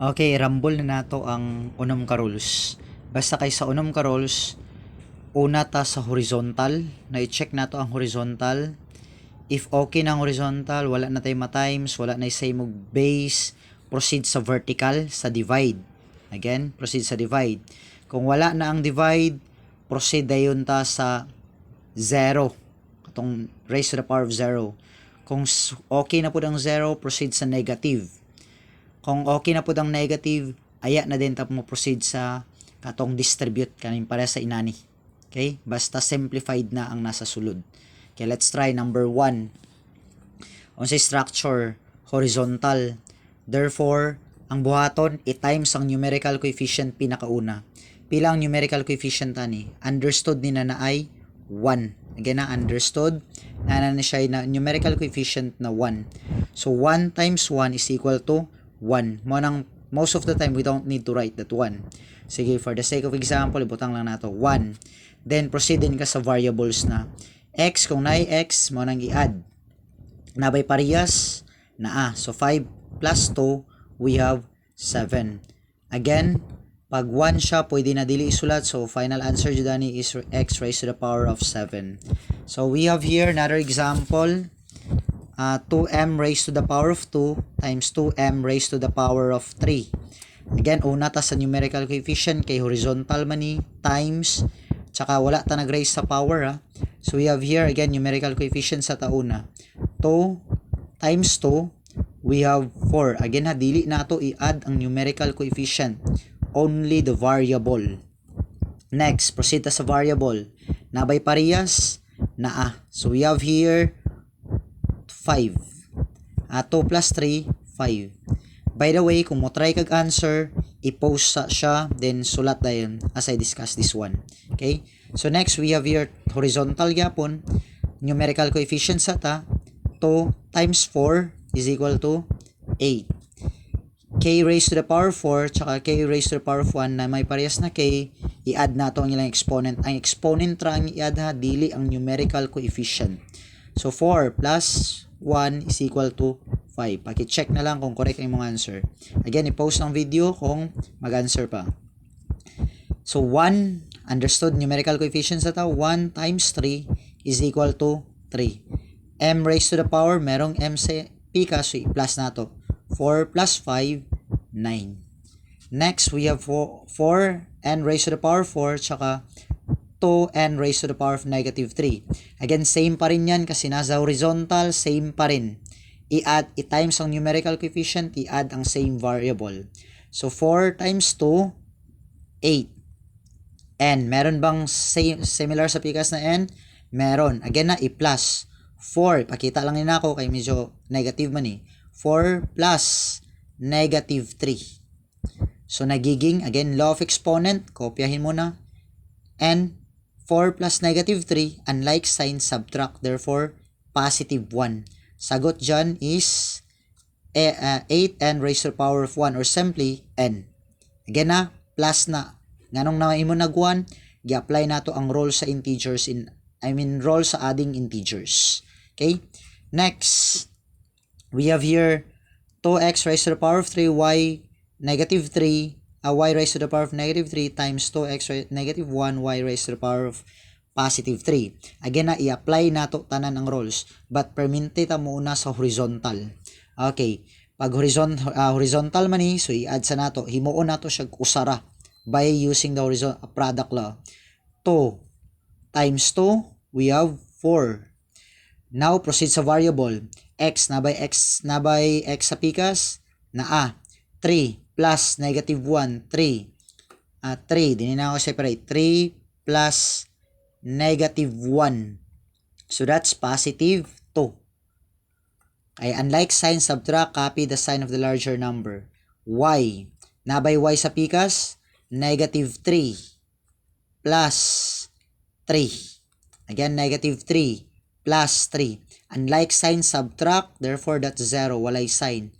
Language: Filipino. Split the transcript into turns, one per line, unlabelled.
Okay, rambol na nato ang unom ka rules. Basta kay sa unom ka rules, una ta sa horizontal, na i-check nato ang horizontal. If okay na ang horizontal, wala na tayo ma-times, wala na same og base, proceed sa vertical, sa divide. Again, proceed sa divide. Kung wala na ang divide, proceed dayon ta sa 0. Katong raise to the power of 0. Kung okay na po ang 0, proceed sa negative. Kung okay na po ang negative, aya na din tap mo proceed sa katong distribute kanin para sa inani. Okay? Basta simplified na ang nasa sulod. Okay, let's try number 1. Unsay structure? Horizontal. Therefore, ang buhaton i-times ang numerical coefficient pinakauna. Pila ang numerical coefficient ani? Understood ni na ay 1. Again na understood na siya na numerical coefficient na 1. So 1 times 1 is equal to 1. Most of the time, we don't need to write that 1. Sige, for the sake of example, ibutang lang nato 1. Then, proceed din ka sa variables na x. Kung na x, mo nang i-add. Nabay parehas na So, 5 plus 2, we have 7. Again, pag 1 siya, pwede na dili isulat. So, final answer dyan is x raised to the power of 7. So, we have here another example. 2m raised to the power of 2 times 2m raised to the power of 3. Again, una ta sa numerical coefficient kay horizontal man ni times tsaka wala ta nag-raise sa power So we have here again numerical coefficient sa tauna. 2 times 2 we have 4. Again dili nato i-add ang numerical coefficient, only the variable. Next, proceed ta sa variable. Nabay parehas na So we have here 5. 2 plus 3, 5. By the way, kung mo try kag answer, i-post siya, then sulat dayon as I discuss this one. Okay? So next, we have here horizontal gyapon, numerical coefficient sa ta, 2 times 4 is equal to 8. K raised to the power 4, tsaka K raised to the power of 1 na may parehas na K, i-add nato ang ilang exponent. Ang exponent ra ang i-add dili ang numerical coefficient. So 4 plus 1 is equal to 5. Paki-check na lang kung correct ang imong answer. Again, i-post ang video kung mag-answer pa. So 1, understood numerical coefficient sa ta, 1 times 3 is equal to 3. M raised to the power, merong M sa pika, so i-plus nato. 4 plus 5, 9. Next, we have 4n raised to the power 4, tsaka 2n raised to the power of negative 3. Again, same pa rin yan kasi nasa horizontal, same pa rin. I-times ang numerical coefficient, i-add ang same variable. So, 4 times 2, 8. N. Meron bang similar sa pikas na n? Meron. Again i-plus. 4. Pakita lang nila ako kay medyo negative man 4 plus negative 3. So, nagiging, again, law of exponent. Kopyahin mo na. N. 4 plus negative 3, unlike sign, subtract, therefore, positive 1. Sagot dyan is 8n raised to the power of 1 or simply n. Again plus na. Nganong na imo nag-1, gi-apply nato ang rule sa integers rule sa adding integers. Okay? Next, we have here 2x raised to the power of 3, y negative 3, y raised to the power of negative 3 times 2x negative 1 y raised to the power of positive 3. Again i-apply nato tanan ang rules, but perminte ta muna sa horizontal. Okay, pag horizontal man so i-add sa nato, himuon nato siya usara by using the horizontal product law. 2 times 2 we have 4. Now proceed sa variable. X na by x sa pikas na 3 plus negative 1, 3. 3, din na ako separate. 3 plus negative 1. So, that's positive 2. Ay, unlike sign, subtract, copy the sign of the larger number. Y. Nabay y sa pikas, negative 3 plus 3. Again, negative 3 plus 3. Unlike sign, subtract, therefore, that's 0. Walay sign.